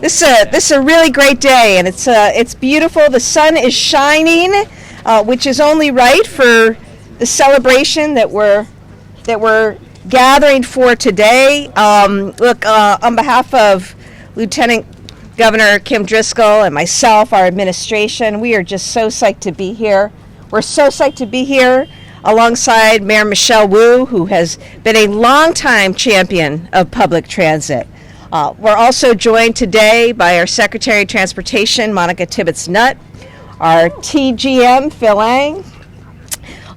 This is a really great day, and it's beautiful. The sun is shining, which is only right for the celebration that we're gathering for today. Look, on behalf of Lieutenant Governor Kim Driscoll and myself, our administration, we are just so psyched to be here. We're so psyched to be here alongside Mayor Michelle Wu, who has been a longtime champion of public transit. We're also joined today by our Secretary of Transportation, Monica Tibbits-Nutt, our TGM, Phil Eng,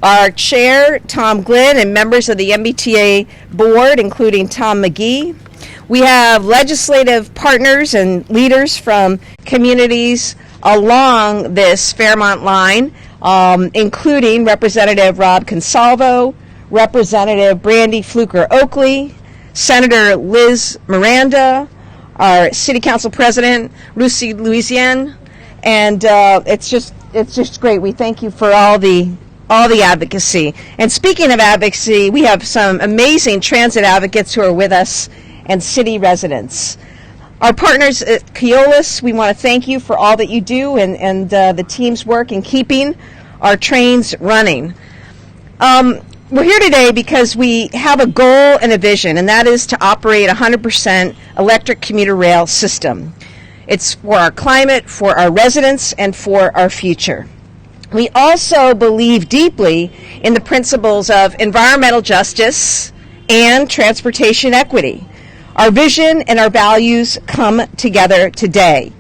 our Chair, Tom Glynn, and members of the MBTA board, including Tom McGee. We have legislative partners and leaders from communities along this Fairmount line, including Representative Rob Consalvo, Representative Brandy Fluker-Oakley, Senator Liz Miranda, our City Council President, Lucy Louisiane, and it's just great. We thank you for all the advocacy. And speaking of advocacy, we have some amazing transit advocates who are with us and city residents. Our partners at Keolis, we want to thank you for all that you do and the team's work in keeping our trains running. We're here today because we have a goal and a vision, and that is to operate a 100% electric commuter rail system. It's for our climate, for our residents, and for our future. We also believe deeply in the principles of environmental justice and transportation equity. Our vision and our values come together today,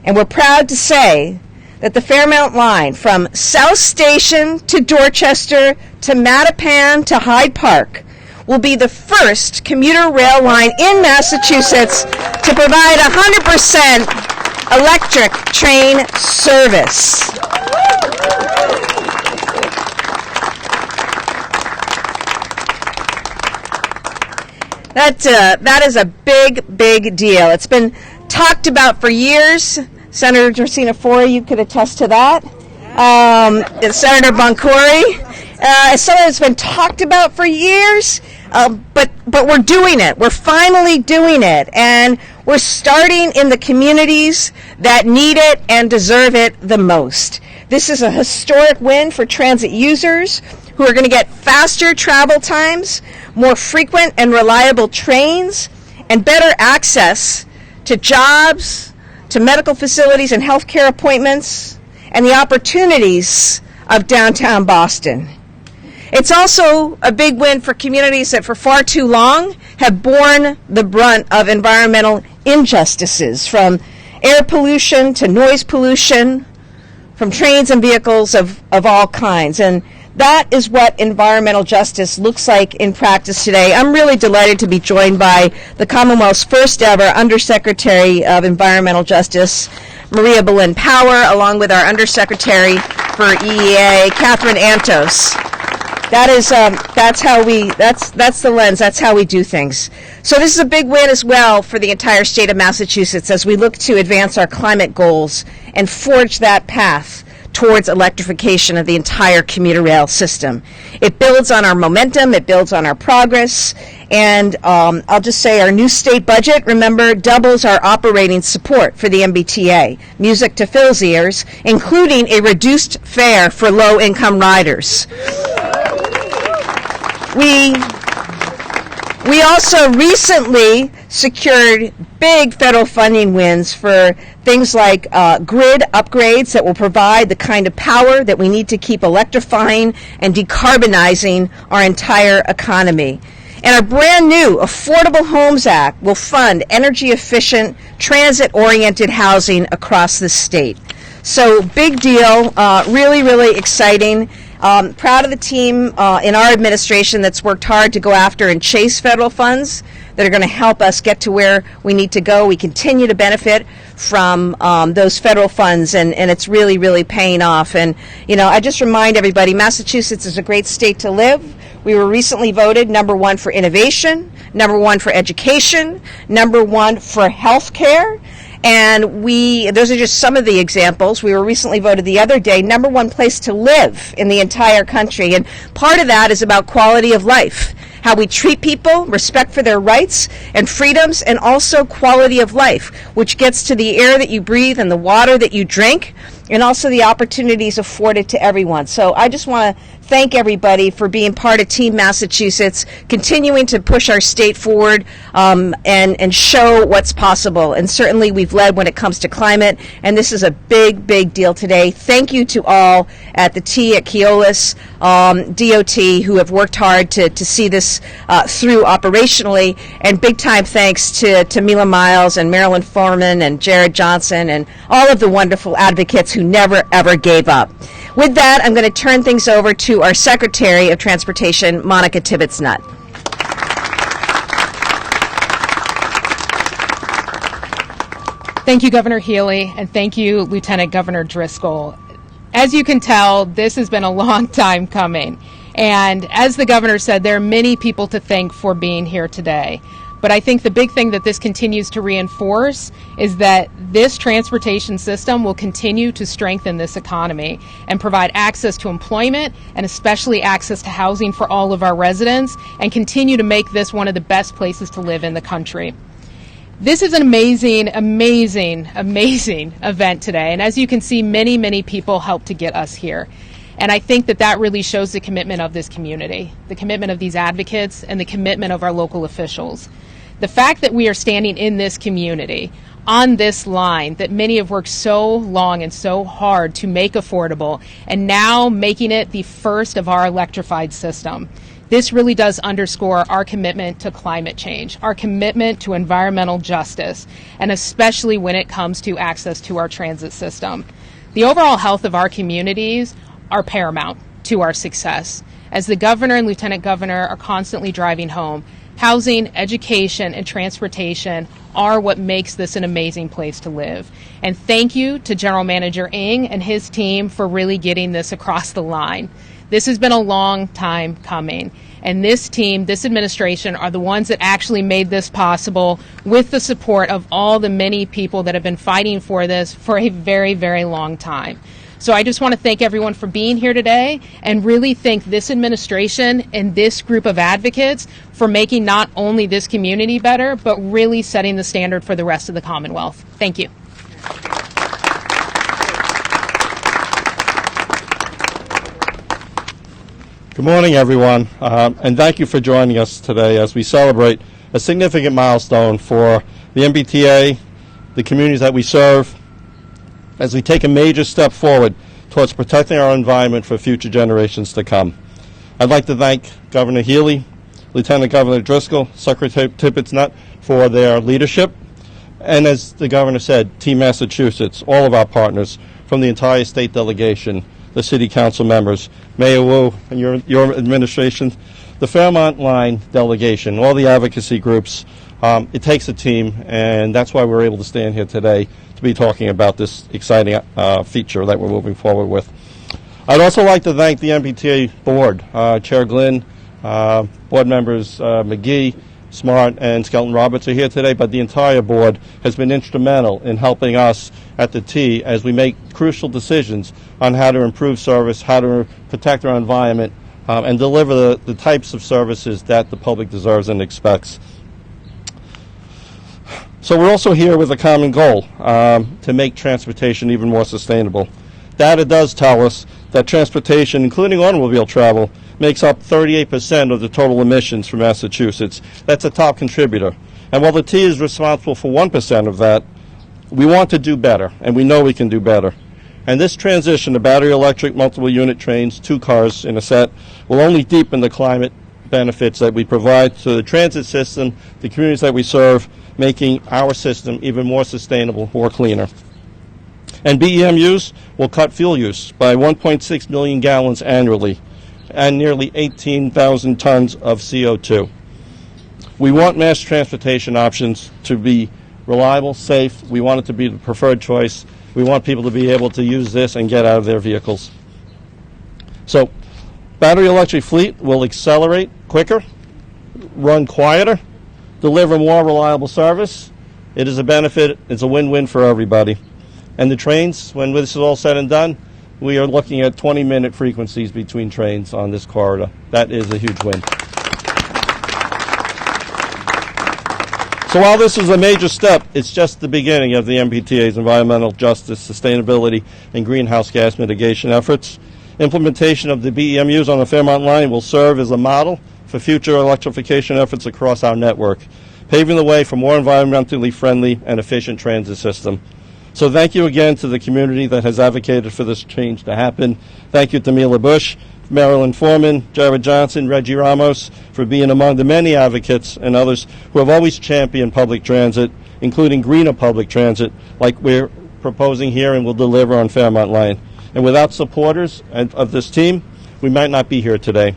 and we're proud to say that the Fairmount line from South Station to Dorchester to Mattapan to Hyde Park will be the first commuter rail line in Massachusetts to provide 100% electric train service. That is a big deal. It's been talked about for years. Senator Georgina Fori, you could attest to that. Senator Boncory. Something that's been talked about for years, but we're doing it. We're finally doing it, and we're starting in the communities that need it and deserve it the most. This is a historic win for transit users who are going to get faster travel times, more frequent and reliable trains, and better access to jobs, to medical facilities and healthcare appointments, and the opportunities of downtown Boston. It's also a big win for communities that for far too long have borne the brunt of environmental injustices, from air pollution to noise pollution, from trains and vehicles of all kinds. And that is what environmental justice looks like in practice today. I'm really delighted to be joined by the Commonwealth's first ever Undersecretary of Environmental Justice, Maria Boleyn Power, along with our Undersecretary for EEA, Catherine Antos. That's the lens, that's how we do things. So this is a big win as well for the entire state of Massachusetts as we look to advance our climate goals and forge that path towards electrification of the entire commuter rail system. It builds on our momentum, it builds on our progress, and I'll just say our new state budget, remember, doubles our operating support for the MBTA, music to Phil's ears, including a reduced fare for low-income riders. We also recently secured big federal funding wins for things like grid upgrades that will provide the kind of power that we need to keep electrifying and decarbonizing our entire economy. And our brand new Affordable Homes Act will fund energy-efficient, transit-oriented housing across the state. So big deal, really exciting. Proud of the team in our administration that's worked hard to go after and chase federal funds that are going to help us get to where we need to go. We continue to benefit from those federal funds, and it's really paying off. And, you know, I just remind everybody, Massachusetts is a great state to live. We were recently voted #1 for innovation, #1 for education, #1 for health care. And those are just some of the examples. We were recently voted the other day #1 place to live in the entire country. And part of that is about quality of life, how we treat people, respect for their rights and freedoms, and also quality of life, which gets to the air that you breathe and the water that you drink, and also the opportunities afforded to everyone. So I just want to thank everybody for being part of Team Massachusetts, continuing to push our state forward and show what's possible. And certainly we've led when it comes to climate, and this is a big, big deal today. Thank you to all at the T at Keolis, DOT, who have worked hard to see this through operationally, and big time thanks to Mila Miles and Marilyn Foreman and Jared Johnson and all of the wonderful advocates who never, ever gave up. With that, I'm going to turn things over to our Secretary of Transportation, Monica Tibbits-Nutt. Thank you, Governor Healey, and thank you, Lieutenant Governor Driscoll. As you can tell, this has been a long time coming. And as the governor said, there are many people to thank for being here today. But I think the big thing that this continues to reinforce is that this transportation system will continue to strengthen this economy and provide access to employment and especially access to housing for all of our residents, and continue to make this one of the best places to live in the country. This is an amazing, amazing, amazing event today. And as you can see, many, many people helped to get us here. And I think that really shows the commitment of this community, the commitment of these advocates, and the commitment of our local officials. The fact that we are standing in this community on this line that many have worked so long and so hard to make affordable, and now making it the first of our electrified system. This really does underscore our commitment to climate change, our commitment to environmental justice, and especially when it comes to access to our transit system. The overall health of our communities are paramount to our success. As the governor and lieutenant governor are constantly driving home, housing, education, and transportation are what makes this an amazing place to live. And thank you to General Manager Eng and his team for really getting this across the line. This has been a long time coming. And this team, this administration, are the ones that actually made this possible with the support of all the many people that have been fighting for this for a very, very long time. So I just want to thank everyone for being here today, and really thank this administration and this group of advocates for making not only this community better, but really setting the standard for the rest of the Commonwealth. Thank you. Good morning, everyone, and thank you for joining us today as we celebrate a significant milestone for the MBTA, the communities that we serve, as we take a major step forward towards protecting our environment for future generations to come. I'd like to thank Governor Healey, Lieutenant Governor Driscoll, Secretary Tibbits-Nutt for their leadership, and as the governor said, Team Massachusetts, all of our partners from the entire state delegation, the city council members, Mayor Wu and your administration, the Fairmount line delegation, all the advocacy groups. It takes a team, and that's why we're able to stand here today to be talking about this exciting feature that we're moving forward with. I'd also like to thank the MBTA board, Chair Glynn, board members McGee, Smart, and Skelton Roberts are here today, but the entire board has been instrumental in helping us at the T as we make crucial decisions on how to improve service, how to protect our environment, and deliver the types of services that the public deserves and expects. So we're also here with a common goal, to make transportation even more sustainable. Data does tell us that transportation, including automobile travel, makes up 38% of the total emissions for Massachusetts. That's a top contributor. And while the T is responsible for 1% of that, we want to do better, and we know we can do better. And this transition to battery electric multiple unit trains, 2 cars in a set, will only deepen the climate benefits that we provide to the transit system, the communities that we serve, making our system even more sustainable, more cleaner. And BEMUs will cut fuel use by 1.6 million gallons annually and nearly 18,000 tons of CO2. We want mass transportation options to be reliable, safe. We want it to be the preferred choice. We want people to be able to use this and get out of their vehicles. So, battery electric fleet will accelerate quicker, run quieter, deliver more reliable service, It is a benefit. It's a win-win for everybody. And the trains, when this is all said and done, we are looking at 20-minute frequencies between trains on this corridor. That is a huge win. So while this is a major step, it's just the beginning of the MBTA's environmental justice, sustainability, and greenhouse gas mitigation efforts. Implementation of the BEMUs on the Fairmount line will serve as a model for future electrification efforts across our network, paving the way for more environmentally friendly and efficient transit system. So thank you again to the community that has advocated for this change to happen. Thank you to Mila Bush, Marilyn Foreman, Jared Johnson, Reggie Ramos for being among the many advocates and others who have always championed public transit, including greener public transit like we're proposing here and will deliver on Fairmount Line. And without supporters of this team, we might not be here today.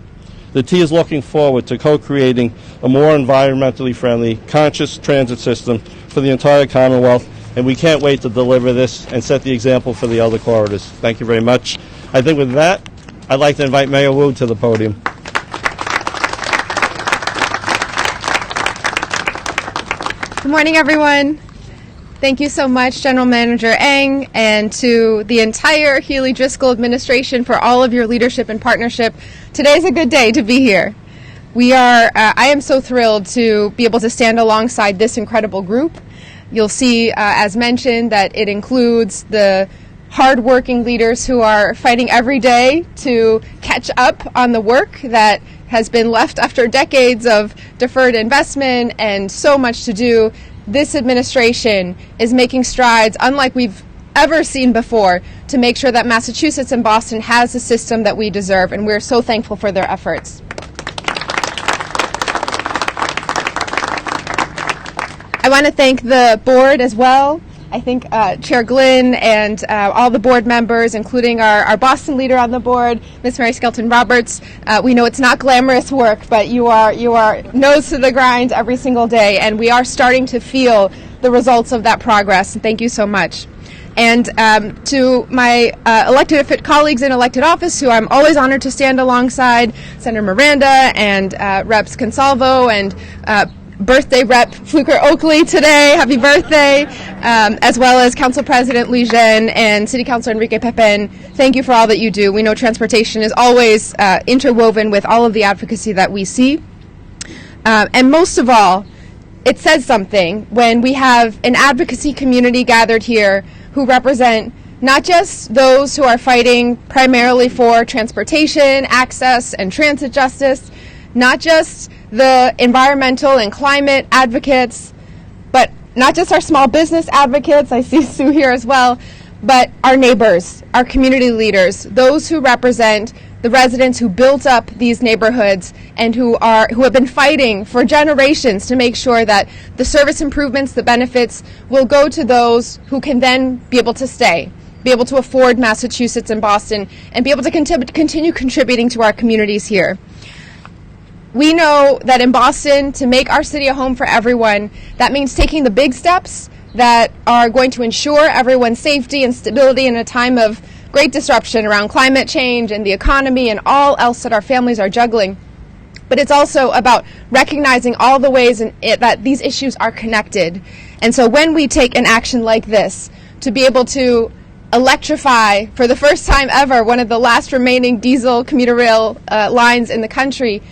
The T is looking forward to co-creating a more environmentally friendly, conscious transit system for the entire Commonwealth, and we can't wait to deliver this and set the example for the other corridors. Thank you very much. I think with that, I'd like to invite Mayor Wu to the podium. Good morning, everyone. Thank you so much, General Manager Eng, and to the entire Healey Driscoll administration for all of your leadership and partnership. Today's a good day to be here. I am so thrilled to be able to stand alongside this incredible group. You'll see, as mentioned, that it includes the hard-working leaders who are fighting every day to catch up on the work that has been left after decades of deferred investment and so much to do. This administration is making strides unlike we've ever seen before to make sure that Massachusetts and Boston has the system that we deserve, and we're so thankful for their efforts. I want to thank the board as well. I think Chair Glynn and all the board members, including our Boston leader on the board, Ms. Mary Skelton-Roberts. We know it's not glamorous work, but you are nose to the grind every single day, and we are starting to feel the results of that progress. Thank you so much. And to my elected colleagues in elected office, who I'm always honored to stand alongside, Senator Miranda and Reps Consalvo and birthday Rep Fluker Oakley today, happy birthday, as well as Council President Lee Zhen and City Councilor Enrique Pepin. Thank you for all that you do. We know transportation is always interwoven with all of the advocacy that we see. And most of all, it says something when we have an advocacy community gathered here who represent not just those who are fighting primarily for transportation, access, and transit justice, not just the environmental and climate advocates, but not just our small business advocates, I see Sue here as well, but our neighbors, our community leaders, those who represent the residents who built up these neighborhoods and who have been fighting for generations to make sure that the service improvements, the benefits, will go to those who can then be able to stay, be able to afford Massachusetts and Boston, and be able to continue contributing to our communities here. We know that in Boston, to make our city a home for everyone, that means taking the big steps that are going to ensure everyone's safety and stability in a time of great disruption around climate change and the economy and all else that our families are juggling. But it's also about recognizing all the ways that these issues are connected. And so when we take an action like this, to be able to electrify, for the first time ever, one of the last remaining diesel commuter rail lines in the country,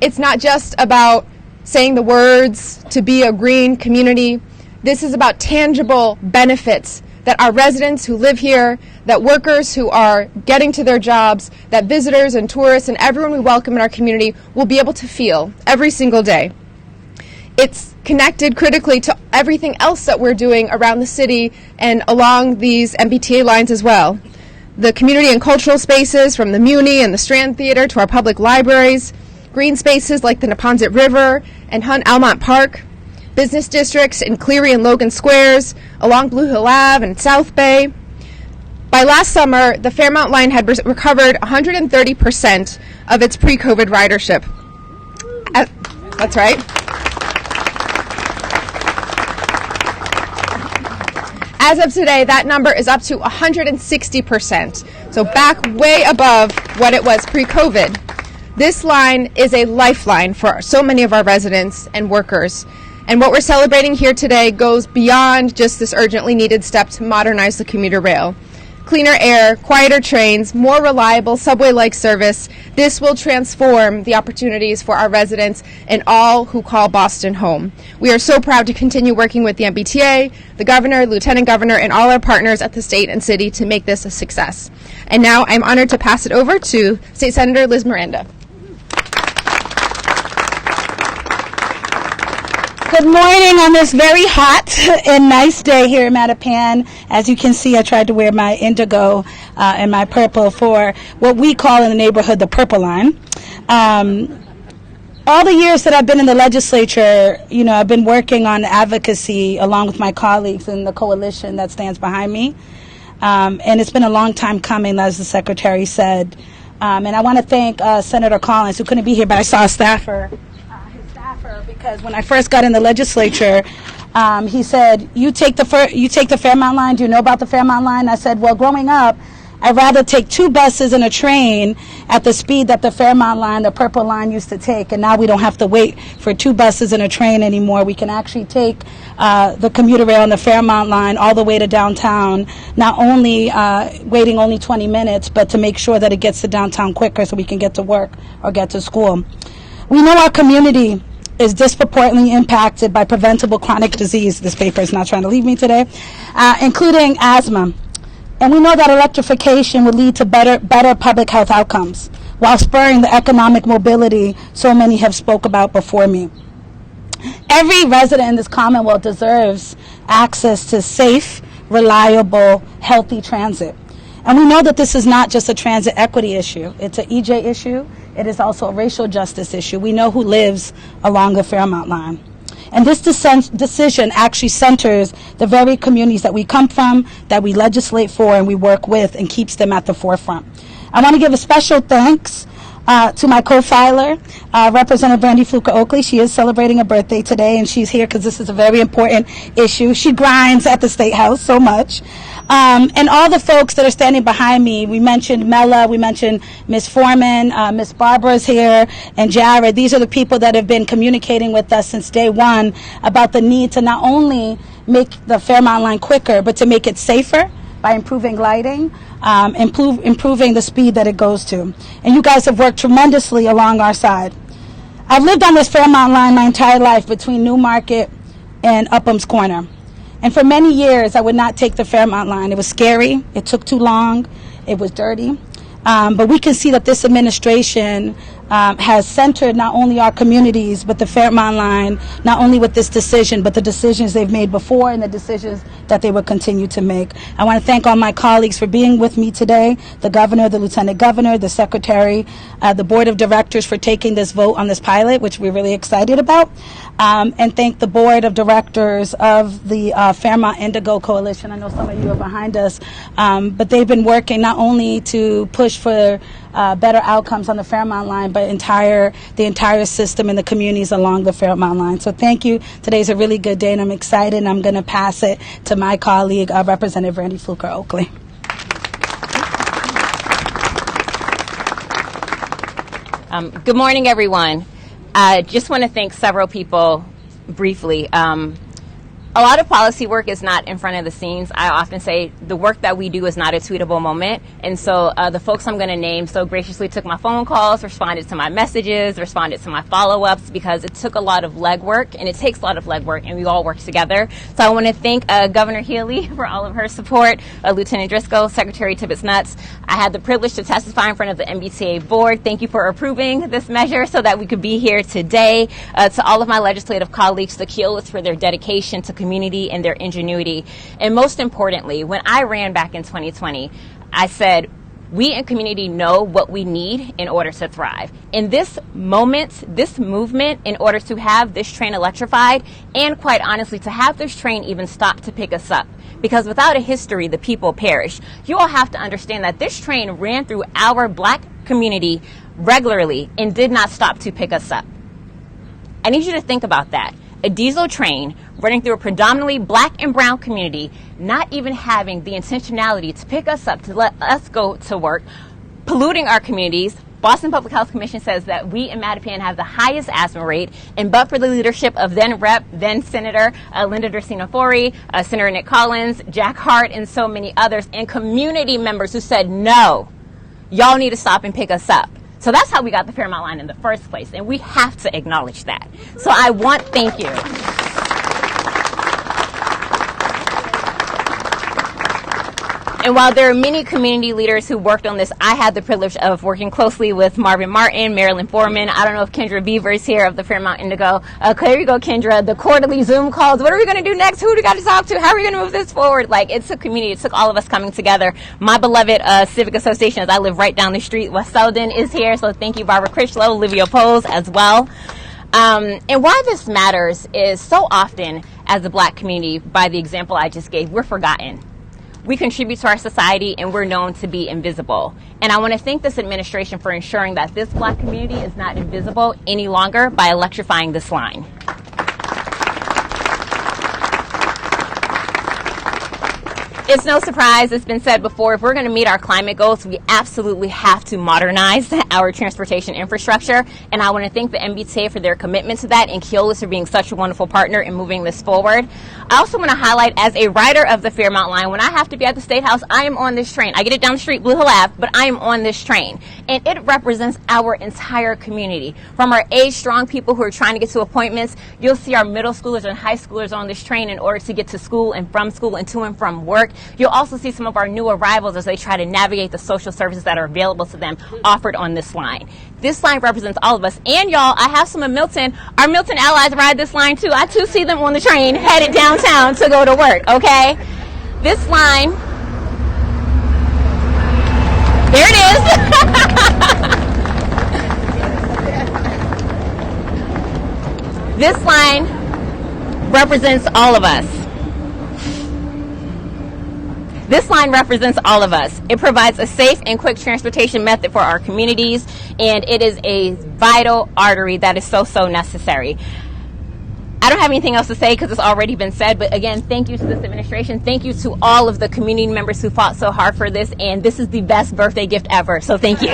it's not just about saying the words to be a green community. This is about tangible benefits that our residents who live here, that workers who are getting to their jobs, that visitors and tourists and everyone we welcome in our community will be able to feel every single day. It's connected critically to everything else that we're doing around the city and along these MBTA lines as well. The community and cultural spaces, from the Muni and the Strand Theater to our public libraries, green spaces like the Neponset River and Hunt Almont Park, business districts in Cleary and Logan Squares, along Blue Hill Ave and South Bay. By last summer, the Fairmount line had recovered 130% of its pre-COVID ridership. That's right. As of today, that number is up to 160%, so back way above what it was pre-COVID. This line is a lifeline for so many of our residents and workers. And what we're celebrating here today goes beyond just this urgently needed step to modernize the commuter rail. Cleaner air, quieter trains, more reliable subway-like service. This will transform the opportunities for our residents and all who call Boston home. We are so proud to continue working with the MBTA, the governor, lieutenant governor, and all our partners at the state and city to make this a success. And now I'm honored to pass it over to State Senator Liz Miranda. Good morning on this very hot and nice day here in Mattapan. As you can see, I tried to wear my indigo and my purple for what we call in the neighborhood the purple line. All the years that I've been in the legislature, you know, I've been working on advocacy along with my colleagues in the coalition that stands behind me. And it's been a long time coming, as the Secretary said. And I want to thank Senator Collins, who couldn't be here, but I saw a staffer. Because when I first got in the legislature, he said, you take the Fairmount line. Do you know about the Fairmount line? I said, well, growing up, I'd rather take 2 buses and a train at the speed that the Fairmount line, the purple line, used to take. And now we don't have to wait for 2 buses and a train anymore. We can actually take the commuter rail and the Fairmount line all the way to downtown, not only waiting only 20 minutes, but to make sure that it gets to downtown quicker so we can get to work or get to school. We know our community is disproportionately impacted by preventable chronic disease. This paper is not trying to leave me today, including asthma. And we know that electrification will lead to better public health outcomes while spurring the economic mobility so many have spoke about before me. Every resident in this Commonwealth deserves access to safe, reliable, healthy transit. And we know that this is not just a transit equity issue. It's an EJ issue. It is also a racial justice issue. We know who lives along the Fairmount line. And this decision actually centers the very communities that we come from, that we legislate for, and we work with, and keeps them at the forefront. I want to give a special thanks to my co-filer, Representative Brandy Fluker-Oakley. She is celebrating a birthday today, and she's here because this is a very important issue. She grinds at the State House so much. And all the folks that are standing behind me, we mentioned Mella, we mentioned Ms. Foreman, Ms. Barbara's here, and Jared. These are the people that have been communicating with us since day one about the need to not only make the Fairmount line quicker, but to make it safer by improving lighting, improving the speed that it goes to. And you guys have worked tremendously along our side. I've lived on this Fairmount line my entire life between Newmarket and Upham's Corner. And for many years, I would not take the Fairmount line. It was scary. It took too long. It was dirty. But we can see that this administration has centered not only our communities, but the Fairmount line, not only with this decision, but the decisions they've made before and the decisions that they will continue to make. I want to thank all my colleagues for being with me today, the governor, the lieutenant governor, the secretary, the board of directors for taking this vote on this pilot, which we're really excited about, and thank the board of directors of the Fairmount Indigo Coalition. I know some of you are behind us, but they've been working not only to push for better outcomes on the Fairmount line, but the entire system and the communities along the Fairmount line. So thank you. Today's a really good day, and I'm excited, and I'm going to pass it to my colleague, Representative Brandy Fluker-Oakley. Good morning, everyone. I just want to thank several people briefly. A lot of policy work is not in front of the scenes. I often say the work that we do is not a tweetable moment. And so the folks I'm going to name so graciously took my phone calls, responded to my messages, responded to my follow-ups, because it took a lot of legwork, and it takes a lot of legwork, and we all work together. So I want to thank Governor Healey for all of her support, Lieutenant Driscoll, Secretary Tibbits-Nutt. I had the privilege to testify in front of the MBTA board. Thank you for approving this measure so that we could be here today. To all of my legislative colleagues, the Keolis, for their dedication to community and their ingenuity. And most importantly, when I ran back in 2020, I said, we in community know what we need in order to thrive. In this moment, this movement, in order to have this train electrified, and quite honestly, to have this train even stop to pick us up. Because without a history, the people perish. You all have to understand that this train ran through our black community regularly and did not stop to pick us up. I need you to think about that. A diesel train running through a predominantly black and brown community, not even having the intentionality to pick us up, to let us go to work, polluting our communities, Boston Public Health Commission says that we in Mattapan have the highest asthma rate, and but for the leadership of then Rep, then Senator Linda Dracena-Fori, Senator Nick Collins, Jack Hart, and so many others, and community members who said, no, y'all need to stop and pick us up. So that's how we got the Fairmount line in the first place, and we have to acknowledge that. So I want, thank you. And while there are many community leaders who worked on this, I had the privilege of working closely with Marvin Martin, Marilyn Foreman. I don't know if Kendra Beaver is here of the Fairmount Indigo. There you go, Kendra. The quarterly Zoom calls. What are we going to do next? Who do we got to talk to? How are we going to move this forward? Like, it took community. It took all of us coming together. My beloved civic association, as I live right down the street, West Selden, is here. So thank you, Barbara Critchlow, Olivia Pose as well. And why this matters is so often as a black community, by the example I just gave, we're forgotten. We contribute to our society, and we're known to be invisible. And I want to thank this administration for ensuring that this black community is not invisible any longer by electrifying this line. It's no surprise, it's been said before, if we're going to meet our climate goals, we absolutely have to modernize our transportation infrastructure. And I want to thank the MBTA for their commitment to that, and Keolis for being such a wonderful partner in moving this forward. I also want to highlight, as a rider of the Fairmount line, when I have to be at the State House, I am on this train. I get it down the street, Blue Hill Ave, but I am on this train. And it represents our entire community. From our age-strong people who are trying to get to appointments, you'll see our middle schoolers and high schoolers on this train in order to get to school and to and from work. You'll also see some of our new arrivals as they try to navigate the social services that are available to them offered on this line. This line represents all of us. And y'all, I have some of Milton. Our Milton allies ride this line too. I too see them on the train headed downtown to go to work, okay? This line, there it is. This line represents all of us. This line represents all of us. It provides a safe and quick transportation method for our communities, and it is a vital artery that is so necessary. I don't have anything else to say because it's already been said, but again, thank you to this administration. Thank you to all of the community members who fought so hard for this, and this is the best birthday gift ever, so thank you.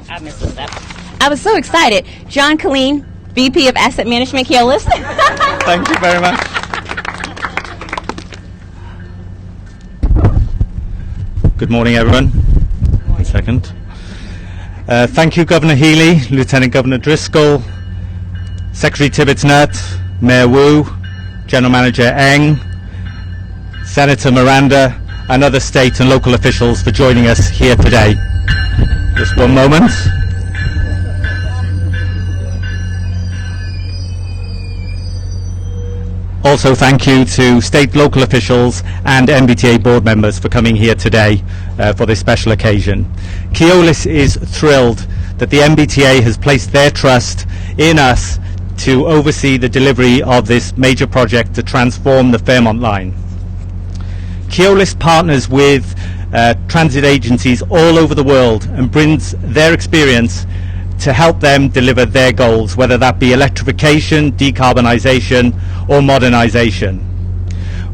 I missed this step. I was so excited. John Colleen, VP of Asset Management, Keolis. Thank you very much. Good morning, everyone. 1 second. Thank you, Governor Healey, Lieutenant Governor Driscoll, Secretary Tibbits-Nutt, Mayor Wu, General Manager Eng, Senator Miranda, and other state and local officials for joining us here today. Just one moment. Also, thank you to state, local officials and MBTA board members for coming here today for this special occasion. Keolis is thrilled that the MBTA has placed their trust in us to oversee the delivery of this major project to transform the Fairmount line. Keolis partners with transit agencies all over the world and brings their experience to help them deliver their goals, whether that be electrification, decarbonisation or modernisation.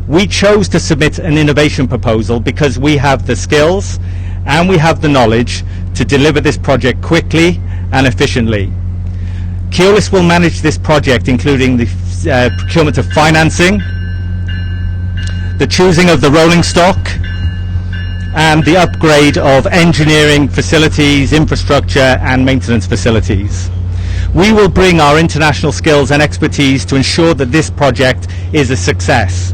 We chose to submit an innovation proposal because we have the skills and we have the knowledge to deliver this project quickly and efficiently. Keolis will manage this project, including the procurement of financing, the choosing of the rolling stock, and the upgrade of engineering facilities, infrastructure and maintenance facilities. We will bring our international skills and expertise to ensure that this project is a success.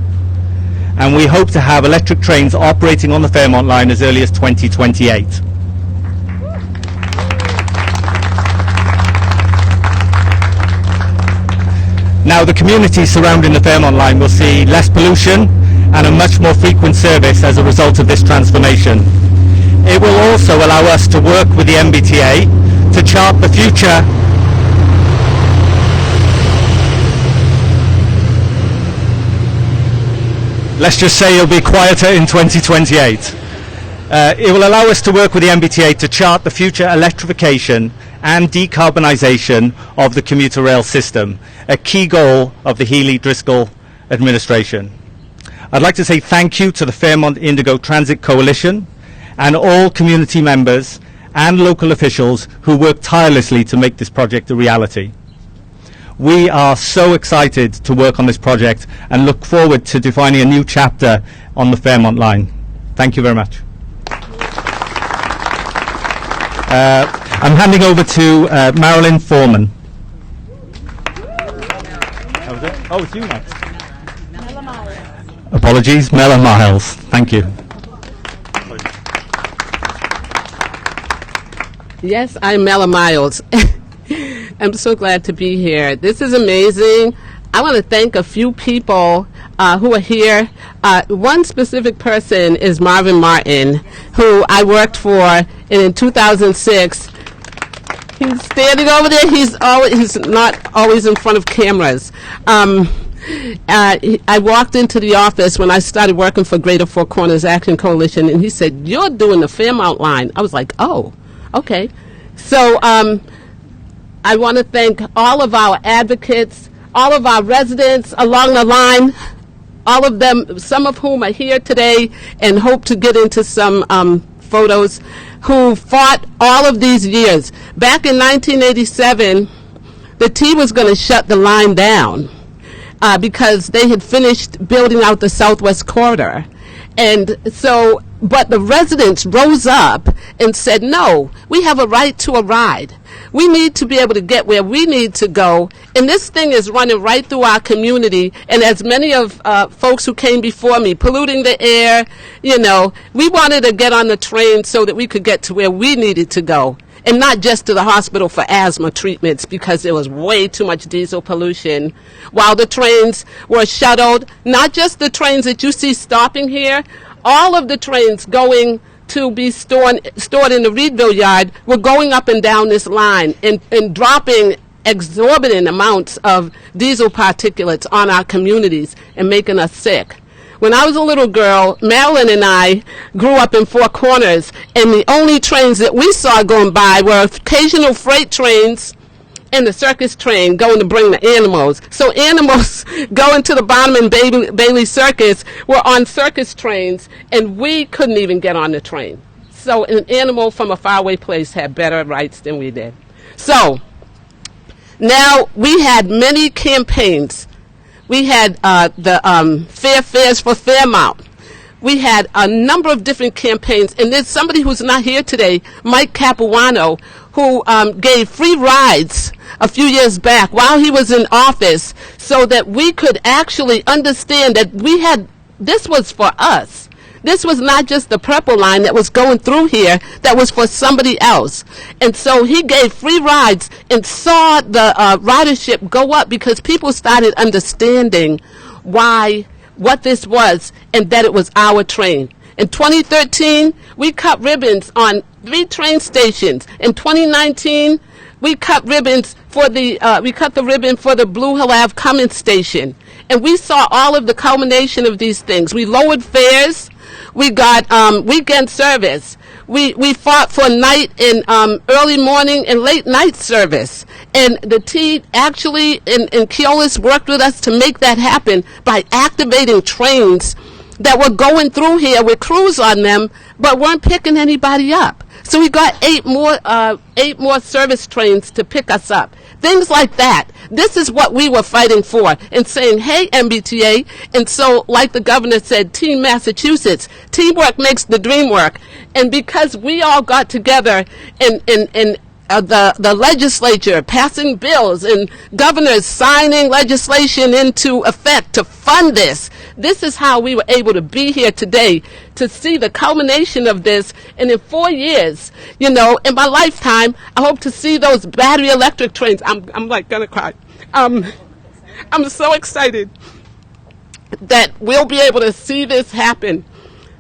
And we hope to have electric trains operating on the Fairmount line as early as 2028. Now, the community surrounding the Fairmount line will see less pollution and a much more frequent service as a result of this transformation. It will also allow us to work with the MBTA to chart the future let's just say it'll be quieter in 2028. It will allow us to work with the MBTA to chart the future electrification and decarbonisation of the commuter rail system, a key goal of the Healey-Driscoll administration. I'd like to say thank you to the Fairmount Indigo Transit Coalition and all community members and local officials who worked tirelessly to make this project a reality. We are so excited to work on this project and look forward to defining a new chapter on the Fairmount line. Thank you very much. I'm handing over to Marilyn Foreman. That was it? Oh, it's you next. Apologies, Mela Miles. Thank you. Yes, I'm Mela Miles. I'm so glad to be here. This is amazing. I want to thank a few people who are here. One specific person is Marvin Martin, who I worked for, and in 2006, he's standing over there. He's not always in front of cameras. I walked into the office when I started working for Greater Four Corners Action Coalition, and he said, "You're doing the Fairmount line." I was like, "Oh, okay." So I want to thank all of our advocates, all of our residents along the line, all of them, some of whom are here today and hope to get into some photos, who fought all of these years. Back in 1987, the T was going to shut the line down because they had finished building out the Southwest Corridor. And so, but the residents rose up and said, no, we have a right to a ride. We need to be able to get where we need to go. And this thing is running right through our community. And as many of folks who came before me, polluting the air, you know, we wanted to get on the train so that we could get to where we needed to go. And not just to the hospital for asthma treatments, because there was way too much diesel pollution. While the trains were shuttled, not just the trains that you see stopping here, all of the trains going to be stored in the Reedville yard were going up and down this line and dropping exorbitant amounts of diesel particulates on our communities and making us sick. When I was a little girl, Marilyn and I grew up in Four Corners, and the only trains that we saw going by were occasional freight trains and the circus train going to bring the animals. So animals going to the Bonham and Bailey Circus were on circus trains, and we couldn't even get on the train. So an animal from a faraway place had better rights than we did. So now we had many campaigns. We had the Fair Fares for Fairmount. We had a number of different campaigns, and there's somebody who's not here today, Mike Capuano, who gave free rides a few years back while he was in office so that we could actually understand that this was for us. This was not just the purple line that was going through here, that was for somebody else. And so he gave free rides and saw the ridership go up because people started understanding what this was and that it was our train. In 2013, we cut ribbons on 3 train stations. In 2019, we cut ribbons for the ribbon for the Blue Hill Ave Cummins station. And we saw all of the culmination of these things. We lowered fares. We got weekend service. We fought for night and early morning and late night service. And the T actually, and Keolis worked with us to make that happen by activating trains that were going through here with crews on them, but weren't picking anybody up. So we got 8 more service trains to pick us up. Things like that. This is what we were fighting for and saying, hey, MBTA. And so, like the governor said, Team Massachusetts, teamwork makes the dream work. And because we all got together in the legislature passing bills and governors signing legislation into effect to fund this. This is how we were able to be here today to see the culmination of this. And in 4 years, you know, in my lifetime, I hope to see those battery electric trains. I'm like gonna cry. I'm so excited that we'll be able to see this happen.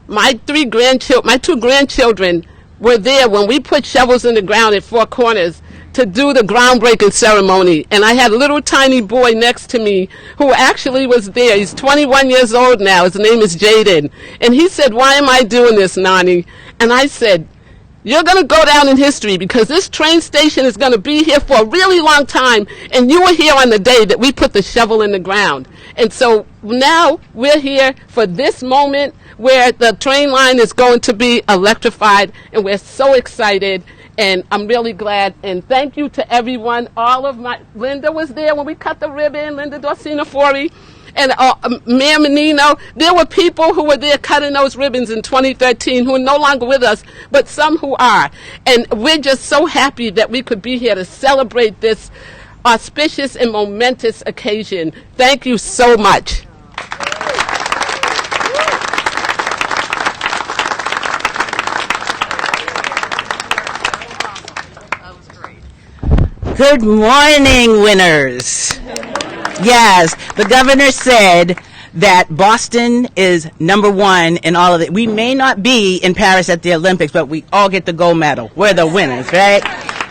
My 2 grandchildren were there when we put shovels in the ground at Four Corners to do the groundbreaking ceremony. And I had a little tiny boy next to me who actually was there. He's 21 years old now. His name is Jaden. And he said, why am I doing this, Nani? And I said, You're going to go down in history because this train station is going to be here for a really long time, and you were here on the day that we put the shovel in the ground. And so now we're here for this moment where the train line is going to be electrified, and we're so excited, and I'm really glad. And thank you to everyone. Linda was there when we cut the ribbon, Linda Dorsina Forey. And Mayor Menino, there were people who were there cutting those ribbons in 2013 who are no longer with us, but some who are. And we're just so happy that we could be here to celebrate this auspicious and momentous occasion. Thank you so much. Good morning, winners. Yes, the governor said that Boston is #1 in all of it. We may not be in Paris at the Olympics, but we all get the gold medal. We're the winners, right?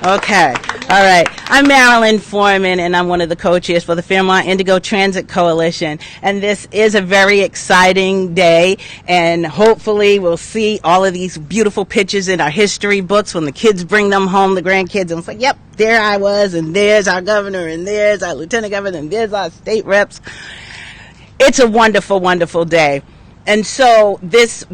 Okay. All right. I'm Marilyn Foreman, and I'm one of the co-chairs for the Fairmount Indigo Transit Coalition. And this is a very exciting day, and hopefully we'll see all of these beautiful pictures in our history books when the kids bring them home, the grandkids, and it's like, yep, there I was, and there's our governor, and there's our lieutenant governor, and there's our state reps. It's a wonderful, wonderful day. And so this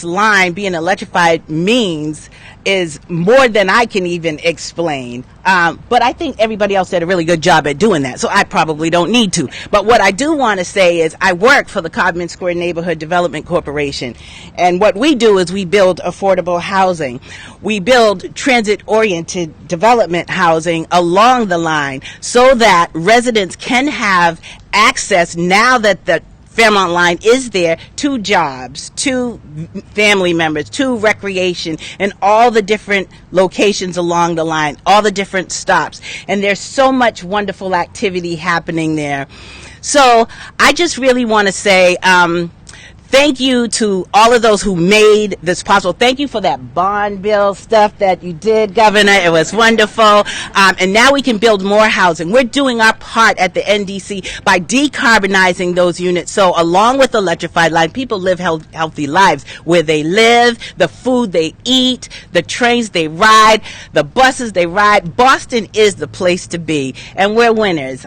line being electrified means is more than I can even explain. But I think everybody else did a really good job at doing that, so I probably don't need to. But what I do want to say is I work for the Codman Square Neighborhood Development Corporation. And what we do is we build affordable housing. We build transit-oriented development housing along the line so that residents can have access now that the Fairmount line is there to jobs, to family members, to recreation, and all the different locations along the line, all the different stops. And there's so much wonderful activity happening there. So I just really want to say thank you to all of those who made this possible. Thank you for that bond bill stuff that you did, Governor. It was wonderful. And now we can build more housing. We're doing our part at the NDC by decarbonizing those units. So along with the electrified line, people live healthy lives where they live, the food they eat, the trains they ride, the buses they ride. Boston is the place to be, and we're winners.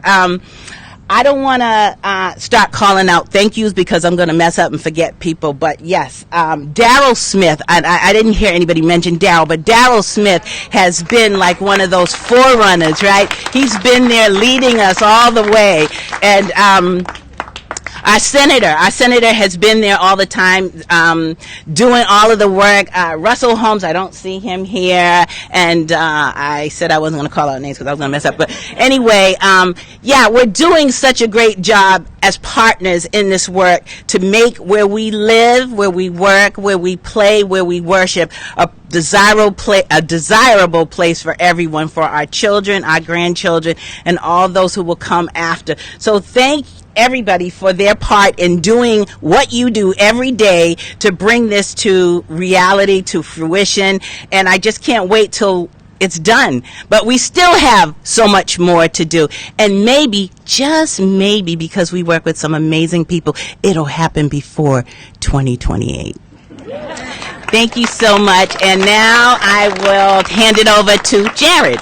I don't want to start calling out thank yous because I'm going to mess up and forget people. But yes, Daryl Smith, I didn't hear anybody mention Daryl, but Daryl Smith has been like one of those forerunners, right? He's been there leading us all the way. And our senator has been there all the time, doing all of the work. Russell Holmes, I don't see him here, and I said I wasn't going to call out names because I was going to mess up. But anyway, yeah, we're doing such a great job as partners in this work to make where we live, where we work, where we play, where we worship, a desirable place for everyone, for our children, our grandchildren, and all those who will come after. So thank everybody for their part in doing what you do every day to bring this to reality, to fruition, and I just can't wait till it's done. But we still have so much more to do, and maybe, just maybe, because we work with some amazing people, it'll happen before 2028. Thank you so much, and now I will hand it over to Jared.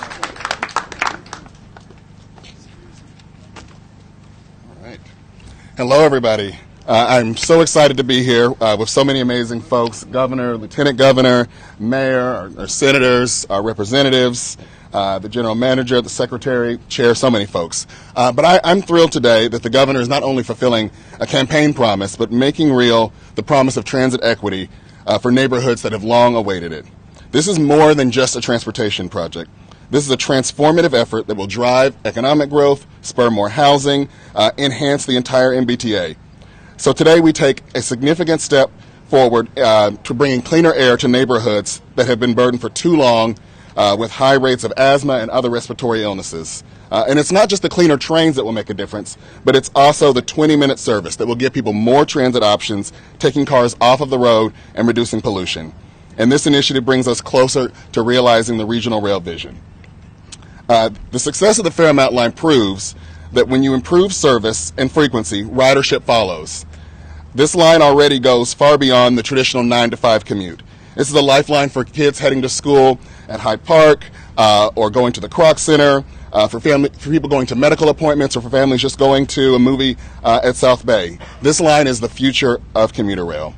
Hello, everybody. I'm so excited to be here with so many amazing folks, Governor, Lieutenant Governor, Mayor, our senators, our representatives, the General Manager, the Secretary, Chair, so many folks. But I'm thrilled today that the Governor is not only fulfilling a campaign promise, but making real the promise of transit equity for neighborhoods that have long awaited it. This is more than just a transportation project. This is a transformative effort that will drive economic growth, spur more housing, enhance the entire MBTA. So today we take a significant step forward to bringing cleaner air to neighborhoods that have been burdened for too long with high rates of asthma and other respiratory illnesses. And it's not just the cleaner trains that will make a difference, but it's also the 20-minute service that will give people more transit options, taking cars off of the road and reducing pollution. And this initiative brings us closer to realizing the regional rail vision. The success of the Fairmount line proves that when you improve service and frequency, ridership follows. This line already goes far beyond the traditional 9-to-5 commute. This is a lifeline for kids heading to school at Hyde Park or going to the Kroc Center, for people going to medical appointments, or for families just going to a movie at South Bay. This line is the future of commuter rail.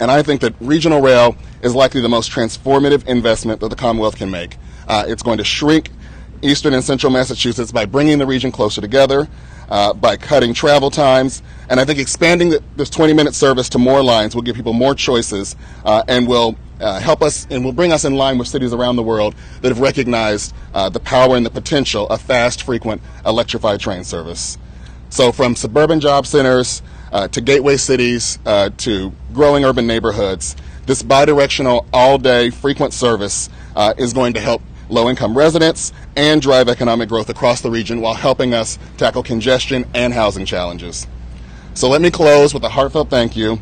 And I think that regional rail is likely the most transformative investment that the Commonwealth can make. It's going to shrink eastern and central Massachusetts by bringing the region closer together, by cutting travel times, and I think expanding this 20-minute service to more lines will give people more choices and will help us and will bring us in line with cities around the world that have recognized the power and the potential of fast, frequent, electrified train service. So from suburban job centers to gateway cities to growing urban neighborhoods, this bidirectional, all-day, frequent service is going to help low-income residents and drive economic growth across the region while helping us tackle congestion and housing challenges. So let me close with a heartfelt thank you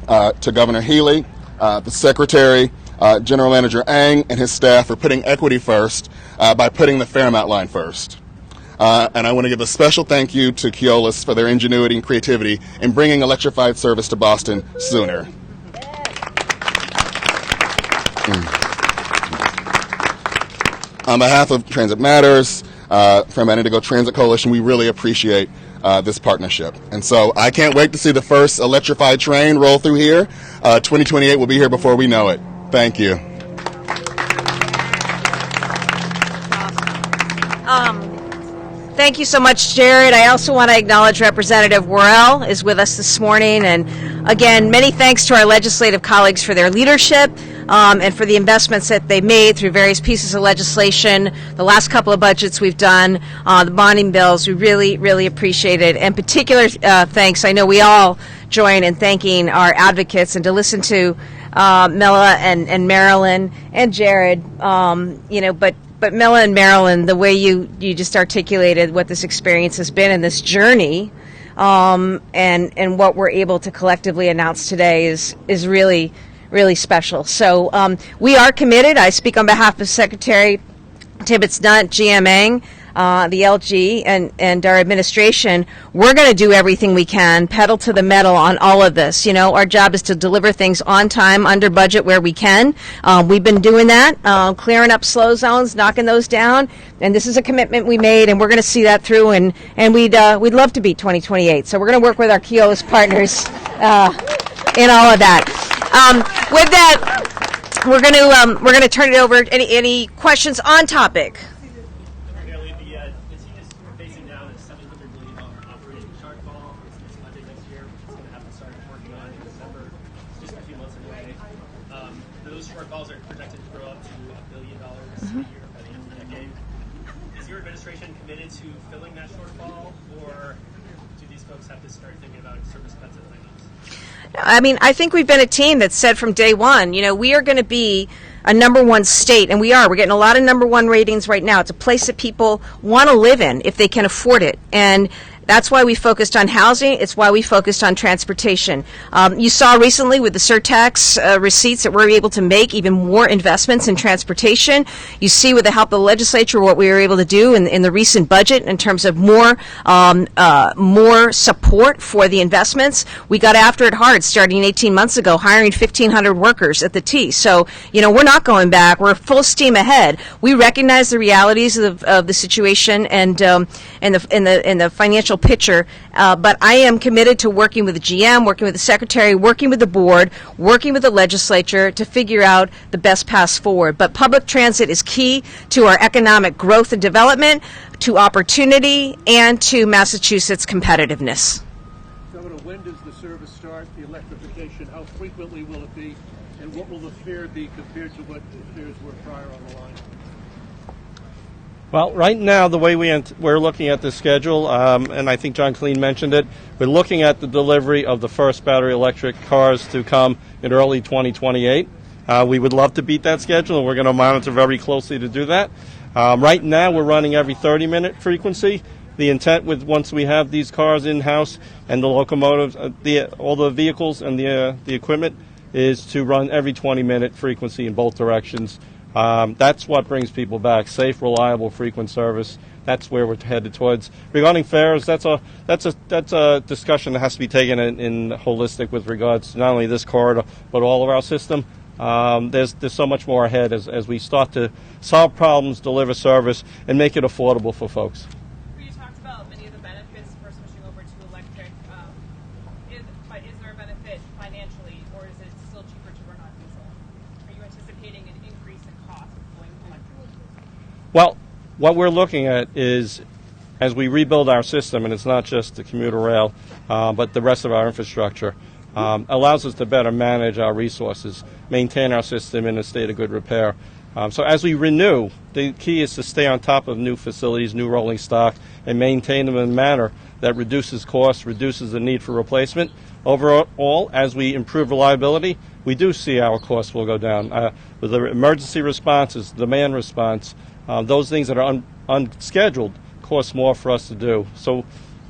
to Governor Healey, the Secretary, General Manager Eng, and his staff for putting equity first by putting the Fairmount line first. And I want to give a special thank you to Keolis for their ingenuity and creativity in bringing electrified service to Boston sooner. On behalf of Transit Matters, Fairmount Indigo Transit Coalition, we really appreciate this partnership. And so I can't wait to see the first electrified train roll through here. 2028 will be here before we know it. Thank you. Thank you so much, Jared. I also want to acknowledge Representative Worrell is with us this morning. And again, many thanks to our legislative colleagues for their leadership and for the investments that they made through various pieces of legislation. The last couple of budgets we've done, the bonding bills, we really, really appreciate it. And particular thanks, I know we all join in thanking our advocates, and to listen to Mela and Marilyn and Jared, but Mela and Marilyn, the way you just articulated what this experience has been and this journey, and what we're able to collectively announce today is really, really special. So we are committed. I speak on behalf of Secretary Tibbits-Nutt, GM Eng, the LG, and our administration. We're going to do everything we can, pedal to the metal on all of this. You know, our job is to deliver things on time, under budget where we can. We've been doing that, clearing up slow zones, knocking those down, and this is a commitment we made, and we're going to see that through, and we'd love to beat 2028. So we're going to work with our Keolis partners in all of that. With that, we're going to turn it over. Any questions on topic? Committed to filling that shortfall, or do these folks have to start thinking about service cuts and layoffs? I mean, I think we've been a team that said from day one, we are going to be a number one state, and we are. We're getting a lot of number one ratings right now. It's a place that people want to live in if they can afford it. And that's why we focused on housing. It's why we focused on transportation. You saw recently with the surtax receipts that we're able to make even more investments in transportation. You see with the help of the legislature what we were able to do in the recent budget in terms of more support for the investments. We got after it hard starting 18 months ago, hiring 1,500 workers at the T. So, we're not going back. We're full steam ahead. We recognize the realities of the situation and the financial picture, but I am committed to working with the GM, working with the Secretary, working with the board, working with the legislature to figure out the best path forward. But public transit is key to our economic growth and development, to opportunity, and to Massachusetts' competitiveness. Governor, when does the service start, the electrification? How frequently will it be? And what will the fare be compared to what the fares were prior on the line? Well, right now, the way we're looking at the schedule, and I think John Clean mentioned it, we're looking at the delivery of the first battery electric cars to come in early 2028. We would love to beat that schedule, and we're going to monitor very closely to do that. Right now, we're running every 30-minute frequency. The intent with once we have these cars in-house and the locomotives, all the vehicles and the equipment, is to run every 20-minute frequency in both directions. That's what brings people back. Safe, reliable, frequent service. That's where we're headed towards. Regarding fares, that's a discussion that has to be taken in holistic with regards to not only this corridor but all of our system. there's so much more ahead as we start to solve problems, deliver service, and make it affordable for folks. You talked about many of the benefits for switching over to electric. Is there a benefit financially, or is it still cheaper to run on diesel? Are you anticipating an increase in cost going electric? Well, what we're looking at is, as we rebuild our system, and it's not just the commuter rail, but the rest of our infrastructure, allows us to better manage our resources, maintain our system in a state of good repair. So as we renew, the key is to stay on top of new facilities, new rolling stock, and maintain them in a manner that reduces costs, reduces the need for replacement. Overall, as we improve reliability, we do see our costs will go down. With the emergency responses, demand response, those things that are unscheduled cost more for us to do. So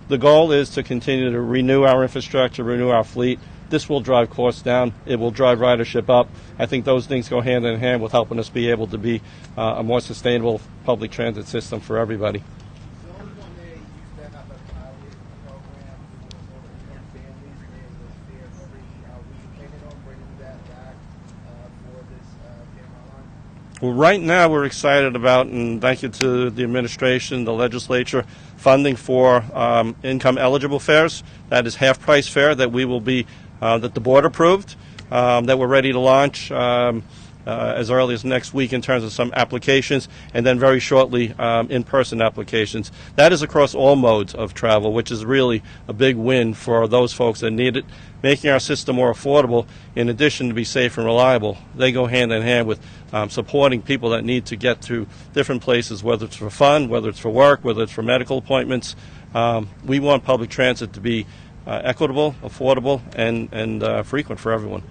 the goal is to continue to renew our infrastructure, renew our fleet. This will drive costs down. It will drive ridership up. I think those things go hand in hand with helping us be able to be a more sustainable public transit system for everybody. Well, right now we're excited about, and thank you to the administration, the legislature, funding for income eligible fares. That is half price fare that we will be, that the board approved, that we're ready to launch as early as next week in terms of some applications, and then very shortly in-person applications. That is across all modes of travel, which is really a big win for those folks that need it, making our system more affordable in addition to be safe and reliable. They go hand in hand with supporting people that need to get to different places, whether it's for fun, whether it's for work, whether it's for medical appointments. We want public transit to be equitable, affordable, and frequent for everyone.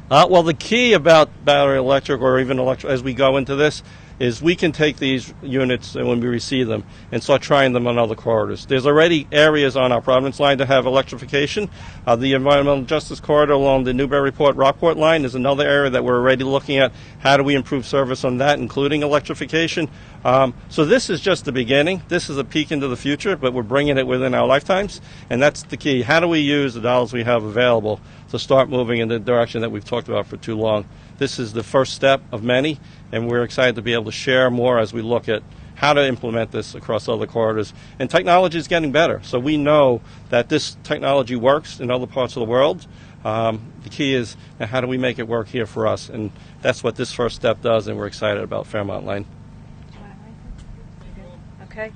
Well, the key about battery electric, or even electric, as we go into this, is we can take these units when we receive them and start trying them on other corridors. There's already areas on our Providence line that have electrification. The Environmental Justice Corridor along the Newburyport-Rockport line is another area that we're already looking at. How do we improve service on that, including electrification? So this is just the beginning. This is a peek into the future, but we're bringing it within our lifetimes, and that's the key. How do we use the dollars we have available to start moving in the direction that we've talked about for too long? This is the first step of many, and we're excited to be able to share more as we look at how to implement this across other corridors. And technology is getting better, so we know that this technology works in other parts of the world. The key is, how do we make it work here for us? And that's what this first step does, and we're excited about Fairmount Line. Okay.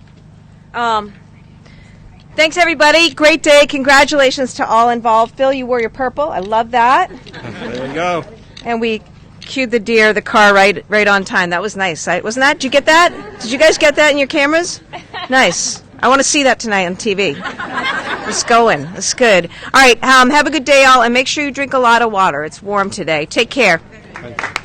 Thanks, everybody. Great day. Congratulations to all involved. Phil, you wore your purple. I love that. There we go. And we cued the deer, the car right on time. That was nice. Wasn't that? Did you get that? Did you guys get that in your cameras? Nice. I want to see that tonight on TV. It's going. It's good. All right. Have a good day, all, and make sure you drink a lot of water. It's warm today. Take care. Thanks.